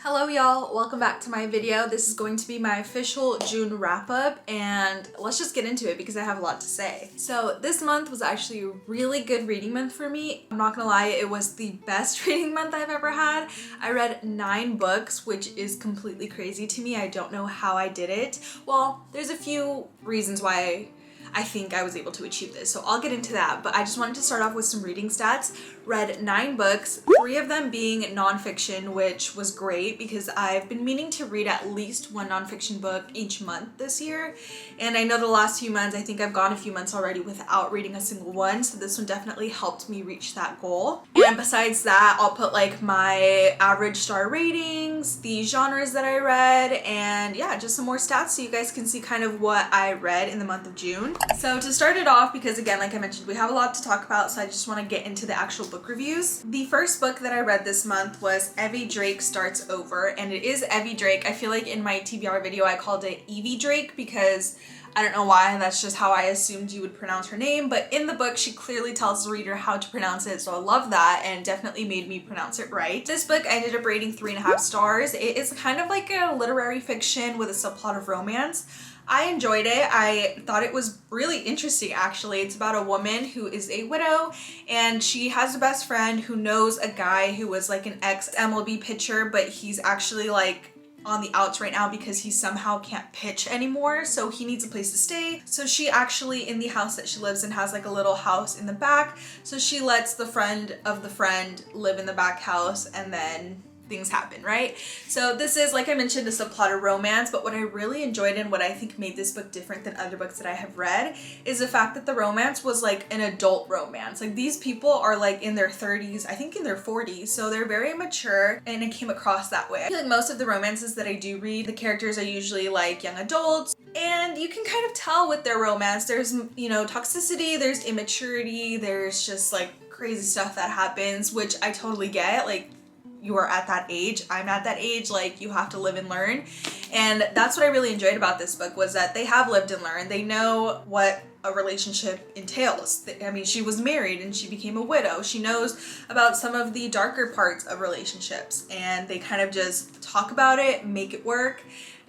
Hello y'all, welcome back to my video. This is going to be my official June wrap up and let's just get into it because I have a lot to say. So this month was actually a really good reading month for me. I'm not gonna lie, it was the best reading month I've ever had. I read 9 books, which is completely crazy to me. I don't know how I did it. Well, there's a few reasons why I think I was able to achieve this, so I'll get into that, but I just wanted to start off with some reading stats. Read 9 books, 3 of them being nonfiction, which was great because I've been meaning to read at least one nonfiction book each month this year, and I know the last few months, I think I've gone a few months already without reading a single one, so this one definitely helped me reach that goal. And besides that, I'll put like my average star ratings, the genres that I read, and yeah, just some more stats so you guys can see kind of what I read in the month of June. So to start it off, because again, like I mentioned, we have a lot to talk about, so I just want to get into the actual book reviews. The first book that I read this month was Evie Drake Starts Over, and it is Evie Drake. I feel like in my TBR video I called it Evie Drake because I don't know why, that's just how I assumed you would pronounce her name, but in the book she clearly tells the reader how to pronounce it, so I love that and definitely made me pronounce it right. This book I ended up rating 3.5 stars. It is kind of like a literary fiction with a subplot of romance. I enjoyed it. I thought it was really interesting actually. It's about a woman who is a widow and she has a best friend who knows a guy who was like an ex-MLB pitcher, but he's actually like on the outs right now because he somehow can't pitch anymore, so he needs a place to stay. So she actually, in the house that she lives in, has like a little house in the back, so she lets the friend of the friend live in the back house, and then things happen, right? So this is, like I mentioned, a subplot of romance, but what I really enjoyed and what I think made this book different than other books that I have read is the fact that the romance was like an adult romance. Like these people are like in their 30s, I think in their 40s, so they're very mature, and it came across that way. I feel like most of the romances that I do read, the characters are usually like young adults, and you can kind of tell with their romance. There's, you know, toxicity, there's immaturity, there's just like crazy stuff that happens, which I totally get. Like, you are at that age, I'm at that age, like you have to live and learn. And that's what I really enjoyed about this book, was that they have lived and learned. They know what a relationship entails. I mean, she was married and she became a widow. She knows about some of the darker parts of relationships, and they kind of just talk about it, make it work,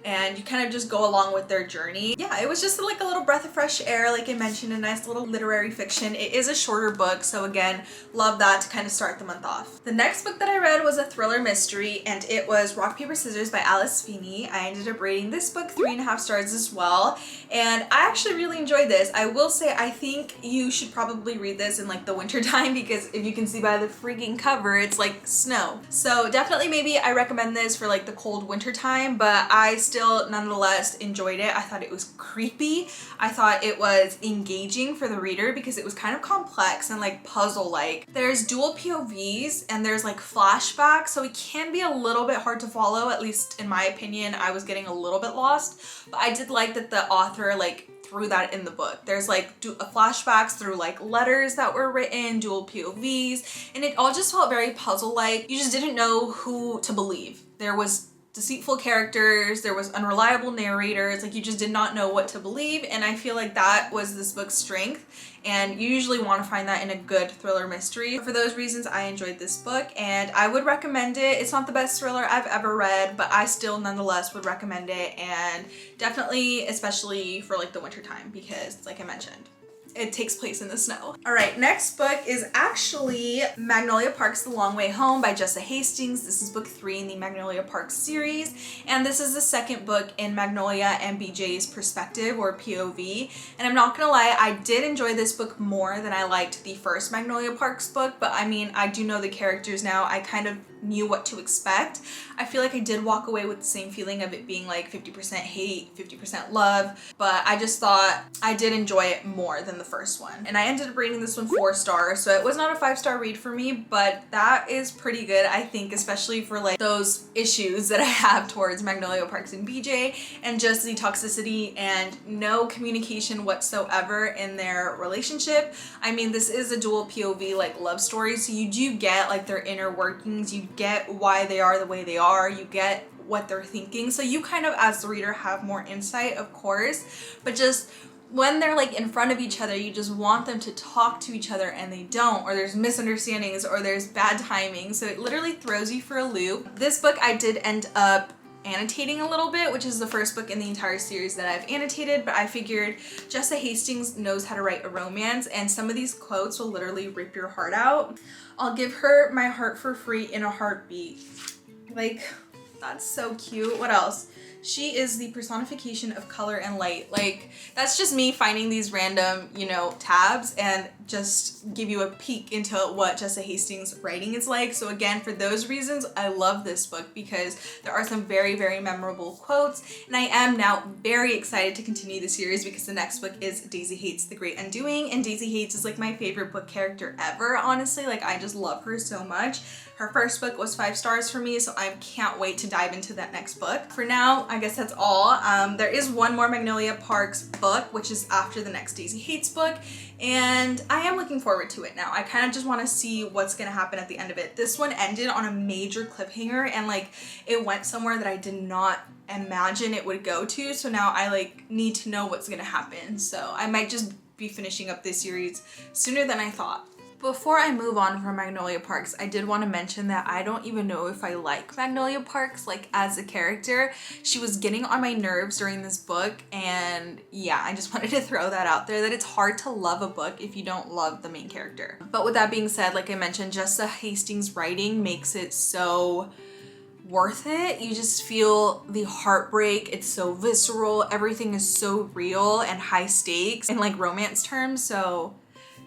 and you kind of just go along with their journey. Yeah, it was just like a little breath of fresh air, like I mentioned, a nice little literary fiction. It is a shorter book, so again, love that to kind of start the month off. The next book that I read was a thriller mystery, and it was Rock, Paper, Scissors by Alice Feeney. I ended up rating this book 3.5 stars as well, and I actually really enjoyed this. I will say I think you should probably read this in like the winter time, because if you can see by the freaking cover, it's like snow. So definitely maybe I recommend this for like the cold winter time, but I still nonetheless enjoyed it. I thought it was creepy. I thought it was engaging for the reader because it was kind of complex and like puzzle-like. There's dual POVs and there's like flashbacks, so it can be a little bit hard to follow. At least in my opinion, I was getting a little bit lost, but I did like that the author like through that in the book. There's like flashbacks through like letters that were written, dual POVs, and it all just felt very puzzle-like. You just didn't know who to believe. There was deceitful characters, there was unreliable narrators, like you just did not know what to believe, and I feel like that was this book's strength, and you usually want to find that in a good thriller mystery. For those reasons, I enjoyed this book and I would recommend it. It's not the best thriller I've ever read, but I still nonetheless would recommend it, and definitely especially for like the winter time because like I mentioned, it takes place in the snow. All right, next book is actually Magnolia Park's The Long Way Home by Jessa Hastings. This is book 3 in the Magnolia Park series, and this is the second book in Magnolia and BJ's perspective, or POV. And I'm not gonna lie, I did enjoy this book more than I liked the first Magnolia Park's book, but I mean, I do know the characters now. I kind of knew what to expect. I feel like I did walk away with the same feeling of it being like 50% hate, 50% love, but I just thought I did enjoy it more than the first one. And I ended up rating this one 4 stars, so it was not a 5-star read for me, but that is pretty good, I think, especially for like those issues that I have towards Magnolia Parks and BJ, and just the toxicity and no communication whatsoever in their relationship. I mean, this is a dual POV like love story, so you do get like their inner workings, you get why they are the way they are, you get what they're thinking, so you kind of as the reader have more insight, of course, but just when they're like in front of each other, you just want them to talk to each other and they don't, or there's misunderstandings or there's bad timing. So it literally throws you for a loop. This book I did end up annotating a little bit, which is the first book in the entire series that I've annotated, but I figured Jessa Hastings knows how to write a romance, and some of these quotes will literally rip your heart out. I'll give her my heart for free in a heartbeat. Like, that's so cute. What else? She is the personification of color and light. Like, that's just me finding these random, you know, tabs and just give you a peek into what Jessa Hastings' writing is like. So again, for those reasons, I love this book because there are some very, very memorable quotes. And I am now very excited to continue the series because the next book is Daisy Hates the Great Undoing. And Daisy Hates is like my favorite book character ever, honestly. Like, I just love her so much. Her first book was 5 stars for me, so I can't wait to dive into that next book. For now, I guess that's all. There is one more Magnolia Parks book, which is after the next Daisy Hates book, and I am looking forward to it now. I kind of just want to see what's going to happen at the end of it. This one ended on a major cliffhanger, and like, it went somewhere that I did not imagine it would go to, so now I like need to know what's going to happen. So I might just be finishing up this series sooner than I thought. Before I move on from Magnolia Parks, I did want to mention that I don't even know if I like Magnolia Parks, like, as a character. She was getting on my nerves during this book, and yeah, I just wanted to throw that out there, that it's hard to love a book if you don't love the main character. But with that being said, like I mentioned, Jessa Hastings' writing makes it so worth it. You just feel the heartbreak. It's so visceral. Everything is so real and high stakes in like romance terms. So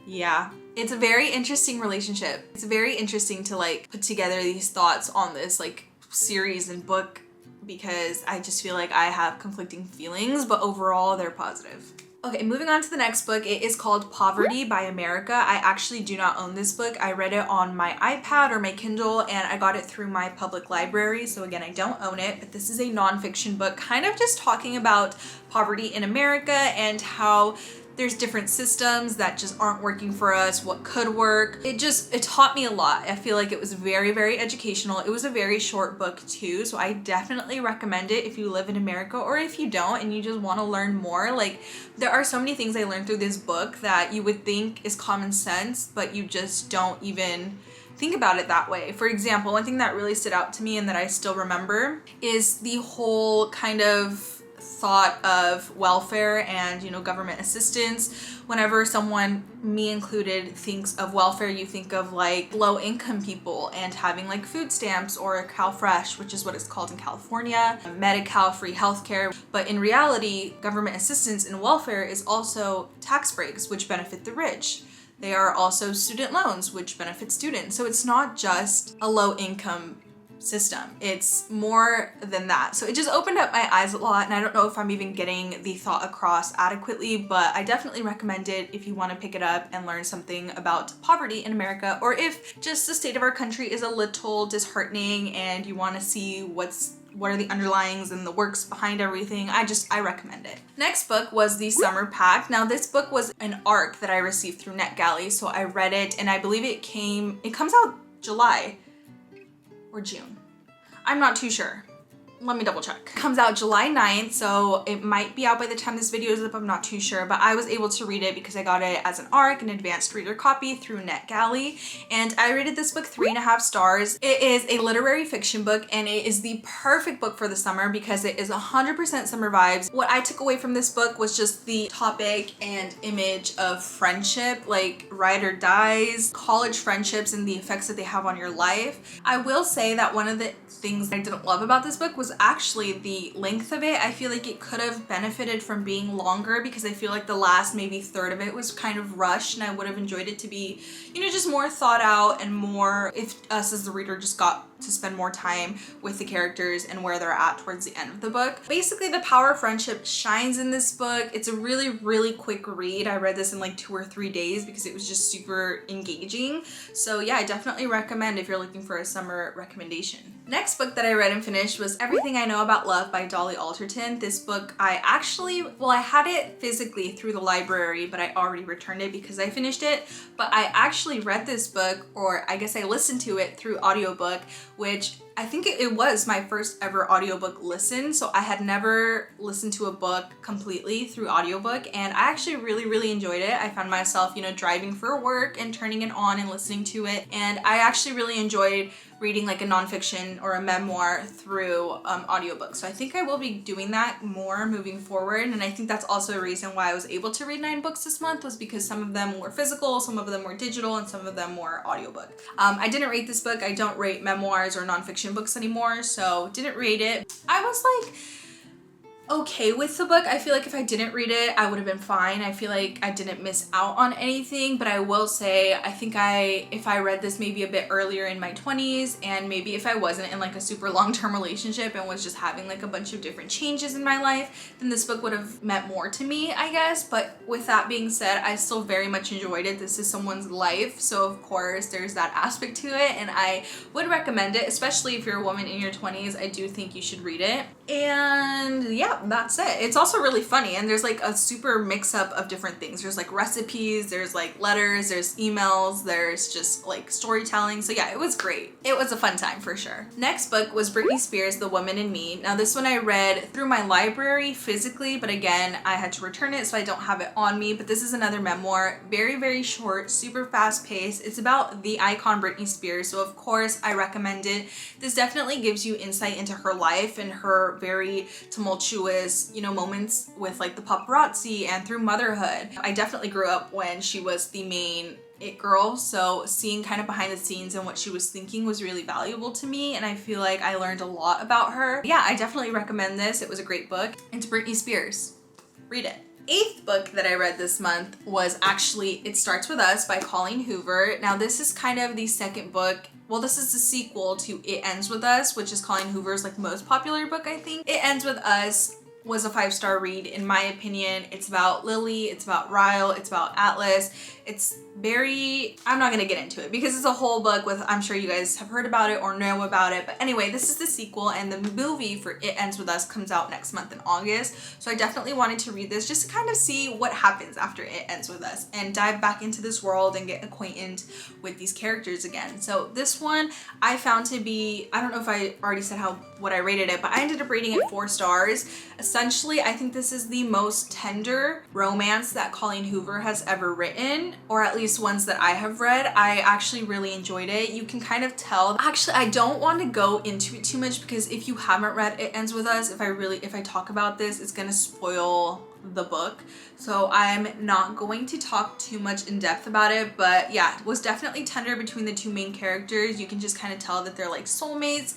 yeah, it's a very interesting relationship. It's very interesting to like put together these thoughts on this like series and book because I just feel like I have conflicting feelings, but overall they're positive. Okay, moving on to the next book. It is called Poverty by America. I actually do not own this book. I read it on my iPad or my Kindle, and I got it through my public library. So again, I don't own it, but this is a nonfiction book kind of just talking about poverty in America and how there's different systems that just aren't working for us, what could work. It taught me a lot. I feel like it was very, very educational. It was a very short book too, so I definitely recommend it if you live in America or if you don't and you just want to learn more. Like, there are so many things I learned through this book that you would think is common sense, but you just don't even think about it that way. For example, one thing that really stood out to me and that I still remember is the whole kind of thought of welfare and, you know, government assistance. Whenever someone, me included, thinks of welfare, you think of like low income people and having like food stamps or CalFresh, which is what it's called in California, Medi-Cal, free healthcare. But in reality, government assistance in welfare is also tax breaks, which benefit the rich. They are also student loans, which benefit students. So it's not just a low income system. It's more than that. So it just opened up my eyes a lot, and I don't know if I'm even getting the thought across adequately, but I definitely recommend it if you want to pick it up and learn something about poverty in America, or if just the state of our country is a little disheartening and you want to see what are the underlyings and the works behind everything. I recommend it. Next book was The Summer Pact. Now this book was an ARC that I received through NetGalley, so I read it, and I believe it comes out July or June. I'm not too sure. Let me double check. Comes out July 9th, so it might be out by the time this video is up, I'm not too sure, but I was able to read it because I got it as an ARC, an advanced reader copy through NetGalley, and I rated this book 3.5 stars. It is a literary fiction book, and it is the perfect book for the summer because it is 100% summer vibes. What I took away from this book was just the topic and image of friendship, like ride or dies, college friendships, and the effects that they have on your life. I will say that one of the things I didn't love about this book was actually the length of it. I feel like it could have benefited from being longer because I feel like the last maybe third of it was kind of rushed, and I would have enjoyed it to be, you know, just more thought out and more if us as the reader just got to spend more time with the characters and where they're at towards the end of the book. Basically, the power of friendship shines in this book. It's a really, really quick read. I read this in like 2 or 3 days because it was just super engaging. So yeah, I definitely recommend if you're looking for a summer recommendation. Next book that I read and finished was Everything I Know About Love by Dolly Alderton. This book I had it physically through the library, but I already returned it because I finished it. But I actually read this book, or I guess I listened to it through audiobook, which I think it was my first ever audiobook listen. So I had never listened to a book completely through audiobook, and I actually really enjoyed it. I found myself, you know, driving for work and turning it on and listening to it. And I actually really enjoyed reading like a nonfiction or a memoir through audiobook. So I think I will be doing that more moving forward. And I think that's also a reason why I was able to read 9 books this month, was because some of them were physical, some of them were digital, and some of them were audiobook. I didn't rate this book. I don't rate memoirs or nonfiction books anymore, so didn't rate it. I was like okay with the book. I feel like if I didn't read it, I would have been fine. I feel like I didn't miss out on anything, but I will say, I think if I read this maybe a bit earlier in my 20s, and maybe if I wasn't in like a super long-term relationship and was just having like a bunch of different changes in my life, then this book would have meant more to me, I guess. But with that being said, I still very much enjoyed it. This is someone's life, so of course there's that aspect to it, and I would recommend it, especially if you're a woman in your 20s. I do think you should read it. And yeah, that's it. It's also really funny, and there's like a super mix up of different things. There's like recipes, there's like letters, there's emails, there's just like storytelling. So yeah, it was great. It was a fun time for sure. Next book was Britney Spears' The Woman in Me. Now this one I read through my library physically, but again, I had to return it, so I don't have it on me. But this is another memoir, very short, super fast paced. It's about the icon Britney Spears, so of course I recommend it. This definitely gives you insight into her life and her very tumultuous, you know, moments with like the paparazzi and through motherhood. I definitely grew up when she was the main it girl, so seeing kind of behind the scenes and what she was thinking was really valuable to me, and I feel like I learned a lot about her. Yeah, I definitely recommend this. It was a great book. It's Britney Spears. Read it. 8th book that I read this month was actually It Starts With Us by Colleen Hoover. Now this is kind of the second book. Well, this is the sequel to It Ends With Us, which is Colleen Hoover's like most popular book, I think. It Ends With Us was a 5-star read in my opinion. It's about Lily, it's about Ryle, it's about Atlas. It's I'm not gonna get into it because it's a whole book with, I'm sure you guys have heard about it or know about it. But anyway, this is the sequel, and the movie for It Ends With Us comes out next month in August. So I definitely wanted to read this just to kind of see what happens after It Ends With Us and dive back into this world and get acquainted with these characters again. So this one I found to be, I don't know if I already said what I rated it, but I ended up rating it 4 stars. Essentially, I think this is the most tender romance that Colleen Hoover has ever written, or at least ones that I have read. I actually really enjoyed it. You can kind of tell. Actually, I don't want to go into it too much because if you haven't read It Ends With Us, if I talk about this, it's gonna spoil the book. So I'm not going to talk too much in depth about it, but yeah, it was definitely tender between the two main characters. You can just kind of tell that they're like soulmates.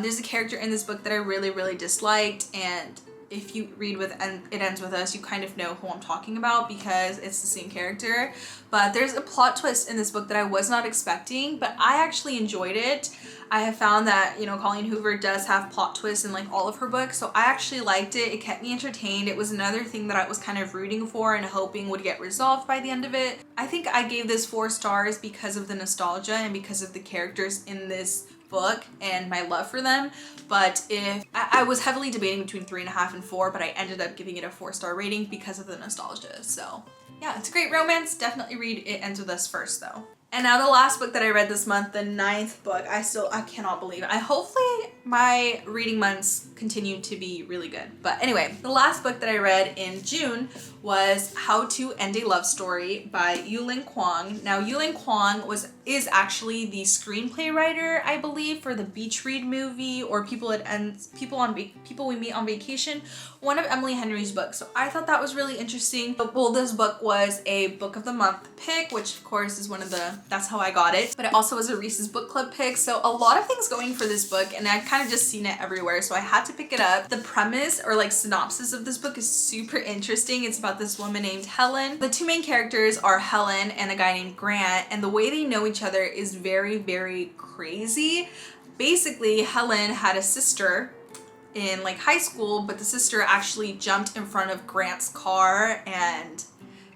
There's a character in this book that I really disliked, and if you read It Ends With Us, you kind of know who I'm talking about because it's the same character. But there's a plot twist in this book that I was not expecting, but I actually enjoyed it. I have found that, you know, Colleen Hoover does have plot twists in like all of her books, so I actually liked it. It kept me entertained. It was another thing that I was kind of rooting for and hoping would get resolved by the end of it. I think I gave this 4 stars because of the nostalgia and because of the characters in this book and my love for them. But if I was heavily debating between 3.5 and 4, but I ended up giving it a 4-star rating because of the nostalgia. So yeah, it's a great romance. Definitely read It Ends With Us first though. And now the last book that I read this month, the 9th book. I cannot believe it. Hopefully my reading months continue to be really good. But anyway, the last book that I read in June was How to End a Love Story by Yulin Kwong. Now Yulin Kwong is actually the screenplay writer, I believe, for the Beach Read movie or People We Meet on Vacation, one of Emily Henry's books. So I thought that was really interesting. Well, this book was a book of the month pick, which of course is that's how I got it. But it also was a Reese's Book Club pick. So a lot of things going for this book, and I've kind of just seen it everywhere. So I had to pick it up. The premise or like synopsis of this book is super interesting. It's about this woman named Helen. The two main characters are Helen and a guy named Grant, and the way they know each other is very crazy. Basically, Helen had a sister in like high school, but the sister actually jumped in front of Grant's car and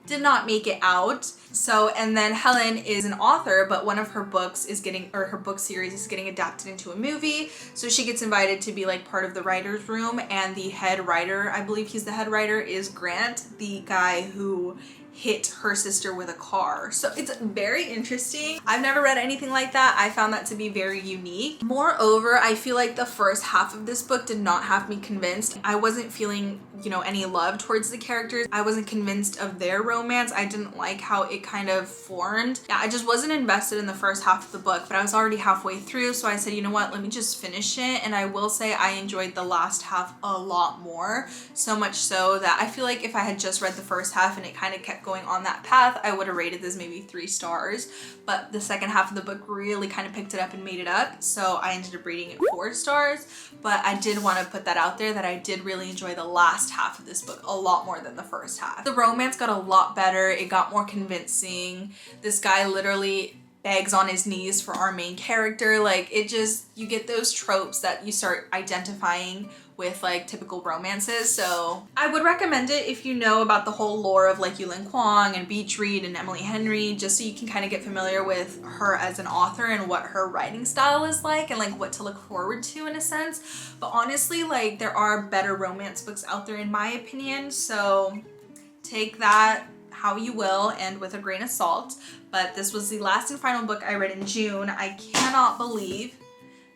did not make it out. So, and then Helen is an author, but one of her books her book series is getting adapted into a movie. So she gets invited to be like part of the writer's room, and the head writer, I believe he's the head writer, is Grant, the guy who hit her sister with a car. So it's very interesting. I've never read anything like that. I found that to be very unique. Moreover, I feel like the first half of this book did not have me convinced. I wasn't feeling, you know, any love towards the characters. I wasn't convinced of their romance. I didn't like how it kind of formed. Yeah, I just wasn't invested in the first half of the book, but I was already halfway through, so I said, you know what, let me just finish it. And I will say I enjoyed the last half a lot more, so much so that I feel like if I had just read the first half and it kind of kept going on that path, I would have rated this maybe 3 stars. But the second half of the book really kind of picked it up and made it up, so I ended up rating it 4 stars. But I did want to put that out there that I did really enjoy the last half of this book a lot more than the first half. The romance got a lot better. It got more convincing. This guy literally begs on his knees for our main character. Like, it just, you get those tropes that you start identifying with like typical romances. So I would recommend it if you know about the whole lore of like Yulin Kwong and Beach Read and Emily Henry, just so you can kind of get familiar with her as an author and what her writing style is like and like what to look forward to in a sense. But honestly, like, there are better romance books out there in my opinion, so take that how you will and with a grain of salt. But this was the last and final book I read in June. I cannot believe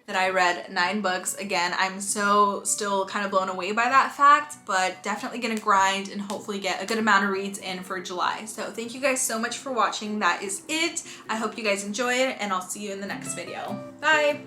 that I read 9 books. Again, I'm so still kind of blown away by that fact, but definitely gonna grind and hopefully get a good amount of reads in for July. So thank you guys so much for watching. That is it. I hope you guys enjoyed, and I'll see you in the next video. Bye!